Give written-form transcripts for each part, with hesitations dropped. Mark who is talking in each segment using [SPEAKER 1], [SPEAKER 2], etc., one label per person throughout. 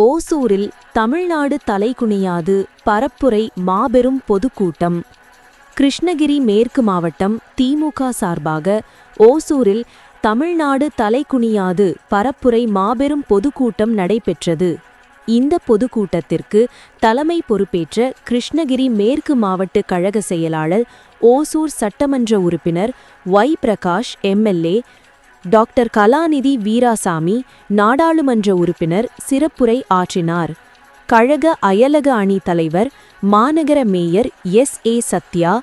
[SPEAKER 1] ஓசூரில் தமிழ்நாடு தலைகுனியாது பரப்புரை மாபெரும் பொதுக்கூட்டம். கிருஷ்ணகிரி மேற்கு மாவட்டம் திமுக சார்பாக ஓசூரில் தமிழ்நாடு தலைகுனியாது பரப்புரை மாபெரும் பொதுக்கூட்டம் நடைபெற்றது. இந்த பொதுக்கூட்டத்திற்கு தலைமை பொறுப்பேற்ற கிருஷ்ணகிரி மேற்கு மாவட்ட கழக செயலாளர், ஓசூர் சட்டமன்ற உறுப்பினர் ஒய். பிரகாஷ் எம்எல்ஏ, டாக்டர் கலாநிதி வீராசாமி நாடாளுமன்ற உறுப்பினர் சிறப்புரை ஆற்றினார். கழக அயலக அணி தலைவர் மாநகர மேயர் எஸ்.ஏ. சத்யா,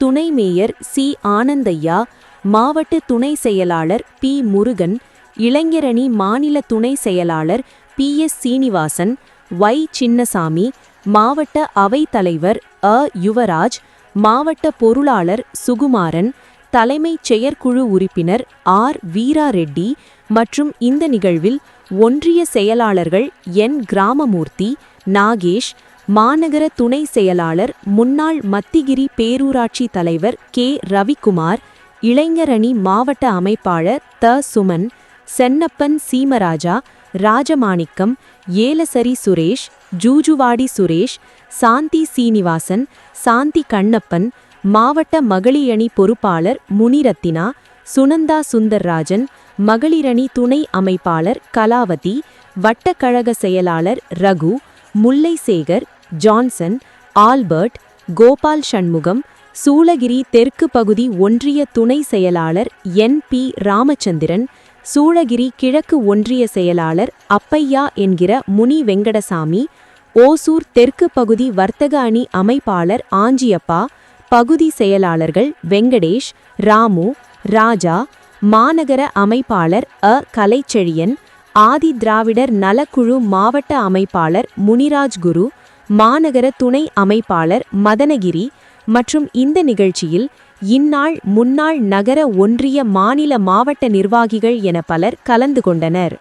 [SPEAKER 1] துணை மேயர் சி. ஆனந்தையா, மாவட்ட துணை செயலாளர் பி. முருகன், இளைஞரணி மாநில துணை செயலாளர் பி.எஸ். சீனிவாசன், ஒய். சின்னசாமி, மாவட்ட அவைத் தலைவர் அ. யுவராஜ், மாவட்ட பொருளாளர் சுகுமாரன், தலைமைச் செயற்குழு உறுப்பினர் ஆர். வீரா ரெட்டி மற்றும் இந்த நிகழ்வில் ஒன்றிய செயலாளர்கள் என். கிராமமூர்த்தி, நாகேஷ், மாநகர துணை செயலாளர் முன்னாள் மத்திகிரி பேரூராட்சி தலைவர் கே. ரவிக்குமார், இளைஞரணி மாவட்ட அமைப்பாளர் த. சுமன், சென்னப்பன் சீமராஜா, ராஜமாணிக்கம், ஏலசரி சுரேஷ், ஜூஜுவாடி சுரேஷ், சாந்தி சீனிவாசன், சாந்தி கண்ணப்பன், மாவட்ட மகளிரணி பொறுப்பாளர் முனிரத்தினா, சுனந்தா சுந்தர்ராஜன், மகளிரணி துணை அமைப்பாளர் கலாவதி, வட்டக்கழக செயலாளர் ரகு, முல்லை சேகர், ஜான்சன், ஆல்பர்ட், கோபால் சண்முகம், சூளகிரி தெற்கு பகுதி ஒன்றிய துணை செயலாளர் என். பி. ராமச்சந்திரன், சூளகிரி கிழக்கு ஒன்றிய செயலாளர் அப்பையா என்கிற முனி வெங்கடசாமி, ஓசூர் தெற்கு பகுதி வர்த்தக அணி அமைப்பாளர் ஆஞ்சியப்பா, பகுதி செயலாளர்கள் வெங்கடேஷ், ராமு, ராஜா, மாநகர அமைப்பாளர் அ. கலைச்செழியன், ஆதி திராவிடர் நலக்குழு மாவட்ட அமைப்பாளர் முனிராஜ் குரு, மாநகர துணை அமைப்பாளர் மதனகிரி மற்றும் இந்த நிகழ்ச்சியில் இந்நாள் முன்னாள் நகர ஒன்றிய மாநில மாவட்ட நிர்வாகிகள் என பலர் கலந்து கொண்டனர்.